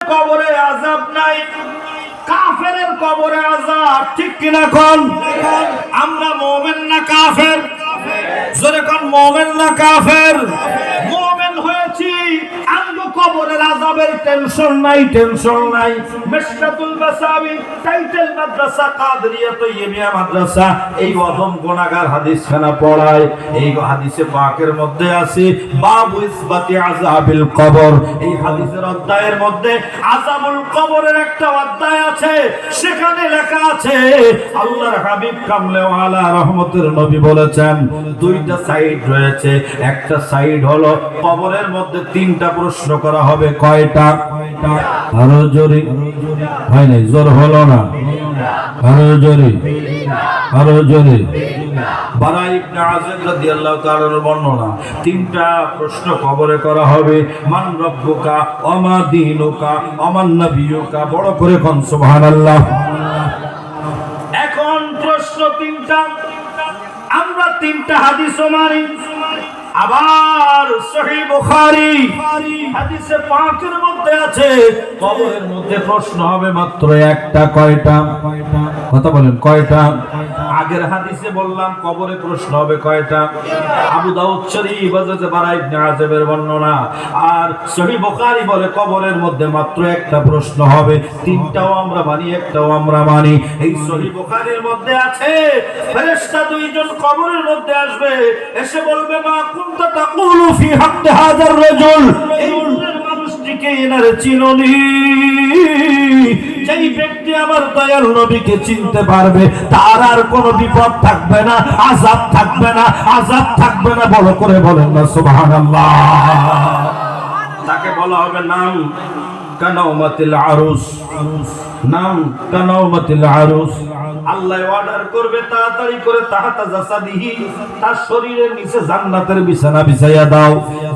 কবরে আযাব নাই, কাফেরের কবরে আযাব, ঠিক কিনা কোন? আমরা মুমিন না কাফের? জোরে কোন, মুমিন না কাফের? মুমিন হয়েছি, আমগো কবরের আযাবের টেনশন নাই, টেনশন নাই। মিশকাতুল মাসাবি টাইটেল মাদ্রাসা কাদরিয়া তৈয়বিয়া মাদ্রাসা এই ওয়াদম গুনাহগার হাদিসখানা পড়ায়। এই হাদিসে পাকের মধ্যে আছে বাবু ইসবাতি আযাবিল কবর। এই হাদিসের অধ্যায়ের মধ্যে আযাবুল কবরের একটা অধ্যায় আছে, সেখানে লেখা আছে আল্লাহর হাবিব কামলে ওয়ালা রহমতের নবী বলেছেন দুইটা সাইড রয়েছে। একটা সাইড হলো কবরের মধ্যে তিনটা প্রশ্ন করা হবে। কয়টা? আরো জোরে হয় নাই, জোর হলো না, আরো জোরে, আরো জোরে। বারা ইবনে আযিব রাদিয়াল্লাহু তাআলার বর্ণনা, তিনটা প্রশ্ন কবরে করা হবে। মান রব্বুকা ওয়া মা দীনুকা ওয়া মান নাবিয়ুকা। বড় করে কোন সুবহানাল্লাহ। এখন প্রশ্ন তিনটা, আমরা তিনটা হাদিসও মানি। আবার সহিহ বুখারী হাদিসে পাকের মধ্যে আছে কবরের মধ্যে প্রশ্ন হবে মাত্র একটা। কয়টা? কথা বলেন, কয়টা? আগের হাদিসে বললাম কবরে প্রশ্ন হবে কয়টা? আবু দাউদ শরীফ হযরত বারা ইবনে আযিবের বর্ণনা, আর সহিহ বুখারী বলে কবরের মধ্যে মাত্র একটা প্রশ্ন হবে। তিনটাও আমরা মানি, একটাও আমরা মানি। এই সহিহ বুখারীর মধ্যে আছে ফেরেশতা দুইজন কবরের মধ্যে আসবে, এসে বলবে মা কুনতা তাকুলু ফি হাক্কি হাযার রাজুল। এই মানুষটিকে এনারে চিনোনি? যেই ব্যক্তি আমার দয়াল নবীকে চিনতে পারবে তার আর কোনো বিপদ থাকবে না, আযাব থাকবে না, আযাব থাকবে না। বড় করে বলেন না সুবহানাল্লাহ। তাকে বলা হবে নাম কানাউমাতিল আরুস, নাম কানাউমাতিল আরুস। আল্লাহ অর্ডার করবে তাড়াতাড়ি করে তাহাতা জাসাদিহি, তার শরীরের নিচে জান্নাতের বিছানা বিছাইয়া দাও।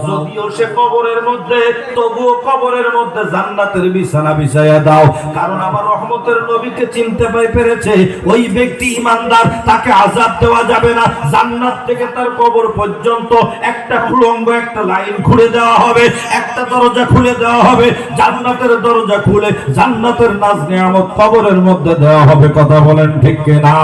যদিও সে কবরের মধ্যে, তবুও কবরের মধ্যে জান্নাতের বিছানা বিছাইয়া দাও। কারণ আমার রহমতের নবীকে চিনতে পেরেছে ওই ব্যক্তি ইমানদার, তাকে আযাব দেওয়া যাবে না। জান্নাত থেকে তার কবর পর্যন্ত একটা খুলঙ্গ, একটা লাইন খুলে দেওয়া হবে, একটা দরজা খুলে দেওয়া হবে। জান্নাতের দরজা খুলে জান্নাতের নাজ নিয়ামত কবরের মধ্যে দেওয়া হবে। কথা বলেন ঠিক কিনা?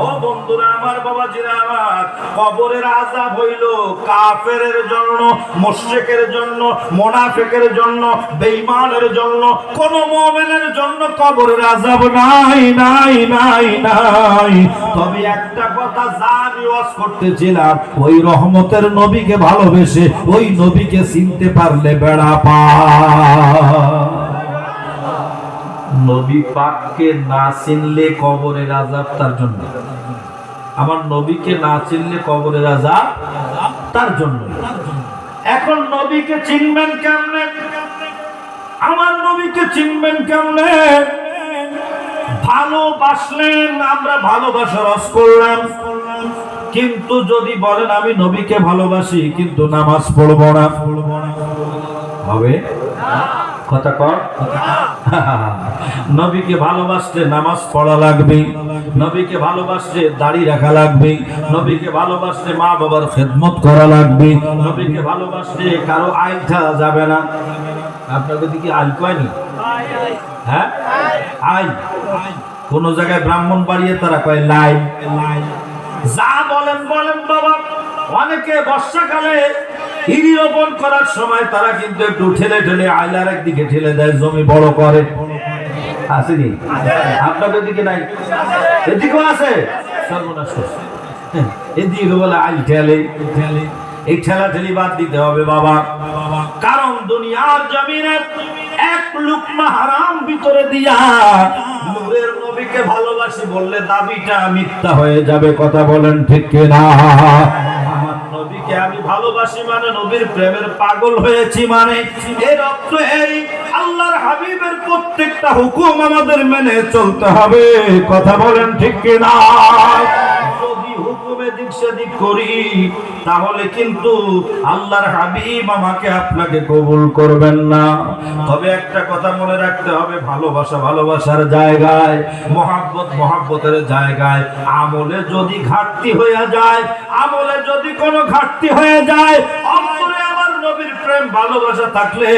ও বন্ধুরা আমার, বাবাজিরা আমার, কবরের আযাব হইল কাফেরের জন্য, মুশরিকের জন্য, মুনাফিকের জন্য, বেঈমানের জন্য। কোন মুমিনের জন্য কবরের আযাব নাই, নাই, নাই, নাই। তবে একটা কথা যা আমি ওয়াজ করতেছিলাম, ওই রহমতের নবীকে ভালোবেসে ওই নবীকে চিনতে পারলে বেড়া পায়। নবী পাককে না চিনলে কবরের আযাব তার জন্য। আমার নবীকে না চিনলে কবরের আযাব তার জন্য। এখন নবীকে চিনবেন কেমনে? আমার নবীকে চিনবেন কেমনে? ভালোবাসলেন, আমরা ভালোবাসা রস করলাম, কিন্তু যদি বলেন আমি নবীকে ভালোবাসি কিন্তু নামাজ পড়বো না, হবে? কথা কর। নবীকে ভালোবাসতে নামাজ পড়া লাগবে, নবীকে ভালোবাসতে দাড়ি রাখা লাগবে, নবীকে ভালোবাসতে মা বাবার খেদমত করা লাগবে, নবীকে ভালোবাসতে কারো আইল ঠেলা যাবে না। আপনাকে দিকে আইল কয়নি? হ্যাঁ, আইল। কোন জায়গায় ব্রাহ্মণ বাড়িয়ে তারা কয় লাই। যা বলেন বলেন বাবা। অনেকে বর্ষাকালে ইরি রোপণ করার সময় তারা কিন্তু একটু ঠেলে ঠেলে আইলার একদিকে ঠেলে দেয়, জমি বড় করে। আসেনি? আপনাদের দিকে নাই? এদিকেও আছে। সর্বনাশ করছে। এদিকে বলে আইল ঠেলে। এই ঠেলা ঠেলি বাদ দিতে হবে বাবা। কারণ দুনিয়ার জমিনে এক লুকমা হারাম ভিতরে দিয়া নূরের নবীকে ভালোবাসি বললে দাবিটা মিথ্যা হয়ে যাবে। কথা বলেন ঠিক কিনা? আমার নবীকে আমি ভালোবাসি মানে নবীর প্রেমের পাগল হয়েছি মানে এর অর্থ এই আল্লাহর হাবিবের প্রত্যেকটা হুকুম আমাদের মেনে চলতে হবে। কথা বলেন ঠিক কিনা? যদি হুকুমে দিক সেদিক করি তাহলে কিন্তু আল্লাহর হাবিব আমাকে আপনাকে কবুল করবেন না। তবে একটা কথা মনে রাখতে হবে, ভালোবাসা ভালোবাসার জায়গায়, মহাব্বত মহাব্বতের জায়গায়। আমলে যদি ঘাটতি হয়ে যায়, আমলে যদি কোনো ঘাটতি হয়ে যায়, অন্তরে আমার নবীর প্রেম ভালোবাসা থাকলে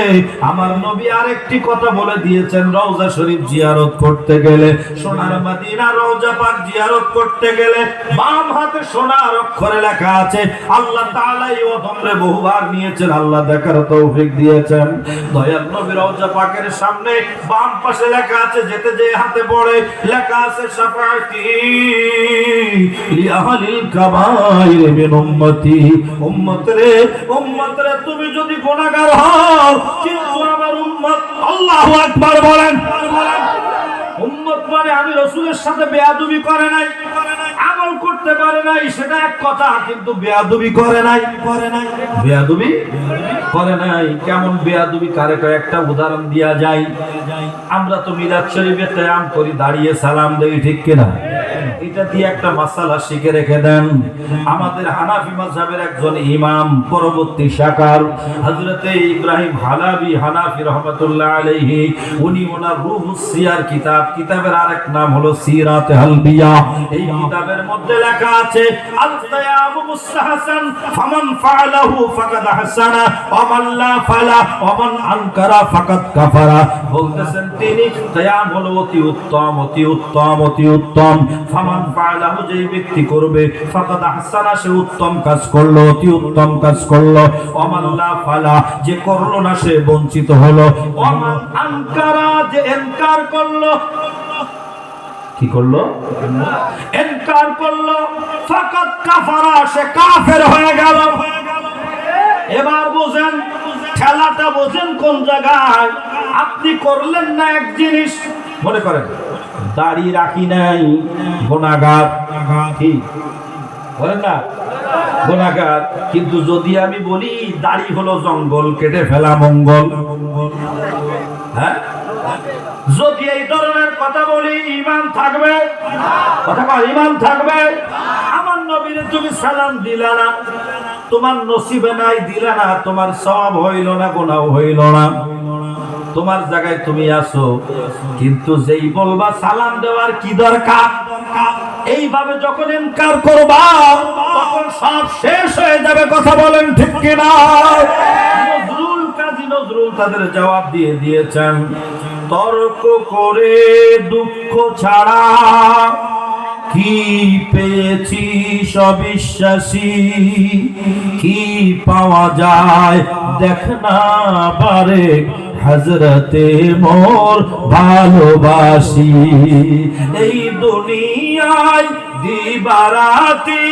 আমার নবী আরেকটি কথা বলে দিয়েছেন, রওজা শরীফ জিয়ারত করতে গেলে, সোনার মদিনা রওজা পাক জিয়ারত করতে গেলে বাম হাতে সোনার অক্ষরে লেখা আছে। আল্লাহ তাআলা এই ওয়াদে বহুবার নিয়েছেন, আল্লাহ দেখার তৌফিক দিয়েছেন। দয়াল নবী রওজা পাকের সামনে বাম পাশে লেখা আছে, যেতে যে হাতে পড়ে লেখা আছে শাফাআতি লিআহলিল কাবাইর মিন উম্মতি। উম্মত রে তুমি যদি গুনাহগার হও কিন্তু আমার উম্মত, আল্লাহু আকবার বলেন। উম্মত মানে আমি রাসূলের সাথে বেয়াদবি করে নাই, আমল করতে পারে নাই, সেটা এক কথা, কিন্তু বেয়াদবি করে নাই। বেয়াদবি করে নাই। কেমন বেয়াদবি কারে কয়েকটা উদাহরণ দেয়া যায়। আমরা তো মিলাদ শরীফে কিয়াম করি, দাঁড়িয়ে সালাম দেই, ঠিক কিনা? এটা দিয়ে একটা মাসালা শিখে রেখে দেন। আমাদের হানাফি মাযহাবের একজন ইমাম, পরবর্তী শাখার হযরতে ইব্রাহিম হালাবি হানাফি রাহমাতুল্লাহ আলাইহি, উনি ওনার রূহুস সিয়ার কিতাবের আরেক নাম হলো সিরাতে হালবিয়া। এই কিতাবের মধ্যে লেখা আছে আল কিয়াম মুস্তাহসান ফামান ফাআলাহু ফাকাদ আহসানা ওয়া মান লা ফালা ওয়া মান আনকারা ফাকাদ কাফারা। বলতেছেন তিনি কিয়াম হলো অতি উত্তম, অতি উত্তম, অতি উত্তম। ফামান ফাআলাহু, যেই ব্যক্তি করবে, ফাকাদ আহসানা, সে উত্তম কাজ করলো, অতি উত্তম কাজ করলো। ওয়া মান লা ফালা, যে করলো না সে বঞ্চিত হলো। ওয়া মান আনকারা, যে ইনকার করলো, কি করলো? ইনকার করলো, ফাকাদ কাফারা, সে কাফের হয়ে গেল। এবার বোঝেন খেলাটা, বোঝেন কোন জায়গায়। আপনি করলেন না এক জিনিস, মনে করেন দাড়ি রাখি নাই, গুনাহগার, কি বলেন না? গুনাহগার। কিন্তু যদি আমি বলি দাড়ি হলো জঙ্গল, কেটে ফেলা মঙ্গল, হ্যাঁ, যদি এই ধরনের কথা বলি, ঈমান থাকবে? কথা কয়, ঈমান থাকবে? আমার নবীরে তুমি সালাম দিলা না, তোমার নসিবে নাই, দিলা না, তোমার সওয়াব হইল না, গুনাহ হইল না, তোমার জায়গায় তুমি আসো। কিন্তু যেই বলবা সালাম দেওয়ার কি দরকার, এইভাবে যখন ইনকার করবা তখন সব শেষ হয়ে যাবে। কথা বলেন ঠিক কিনা? কাজী নজরুল তাদের জবাব দিয়ে দিয়েছেন, তর্ক করে দুঃখ ছাড়া কি পেয়েছি সবিশ্বাসী, কি পাওয়া যায় দেখ না পারে হযরতে মোর ভালোবাসি। এই দুনিয়ায় দিবারাতি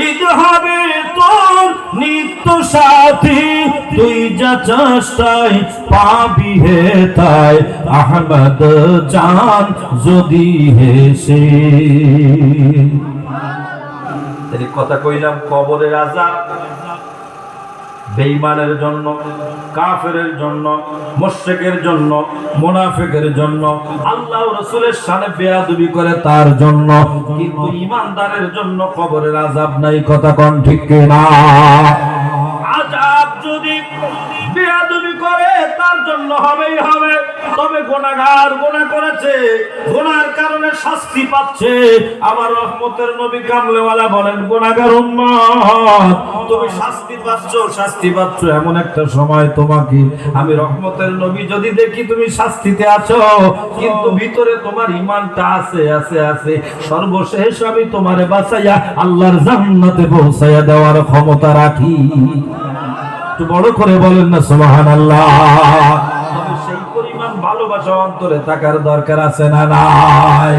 ঈদ হবে তোর নিত্য সাথী, তুই যা চেষ্টায় পাবি হে তাই আহমদ জান যদি হেসে। এই কথা কইলাম কবরের আযাব বেঈমানের জন্য, কাফেরের জন্য, মুশরিকের জন্য, মুনাফিকের জন্য, আল্লাহ ও রাসূলের শানে বেয়াদবি করে তার জন্য। কিন্তু ঈমানদারের জন্য কবরের আযাব নাই। কথা কোন ঠিক কিনা? আযাব যদি বেয়াদবি করে তার জন্য হবেই হবে। তবে গুনাহগার গুনাহ করেছে, গুনাহর কারণে শাস্তি পাচ্ছে। আমার রহমতের নবী কামলেওয়ালা বলেন, গুনাহগার উম্মত তুমি শাস্তি পাচ্ছ এমন একটা সময় তোমাকে আমি রহমতের নবী যদি দেখি তুমি শাস্তিতে আছো, কিন্তু ভিতরে তোমার ঈমানটা আছে, সর্বশেষ আমি তোমারে বাঁচাইয়া আল্লাহর জান্নাতে পৌঁছাইয়া দেওয়ার ক্ষমতা রাখি। একটু বড় করে বলেন না সুবহানাল্লাহ। তবে সেই পরিমাণ ভালোবাসা অন্তরে থাকার দরকার আছে না নাই?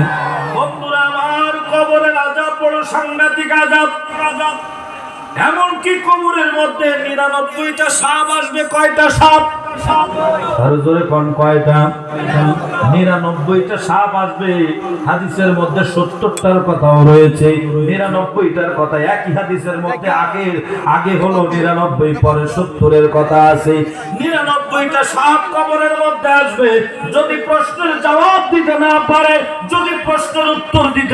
বন্ধুরা আমার, কবরের আযাব বড় সাংঘাতিক আযাব। এমনকি কবরের মধ্যে 99টা সাপ আসবে। কয়টা সাপ? আরো জোরে কোন কয়টা? 99টা সাপ আসবে। হাদিসের মধ্যে 70টার কথাও রয়েছে, 99টার কথা একই হাদিসের মধ্যে। আগে হলো 99, পরে 70-এর কথা আছে। 99টা সাপ কবরের মধ্যে আসবে। যদি প্রশ্নের জবাব দিতে না পারে, যদি প্রশ্নের উত্তর দিতে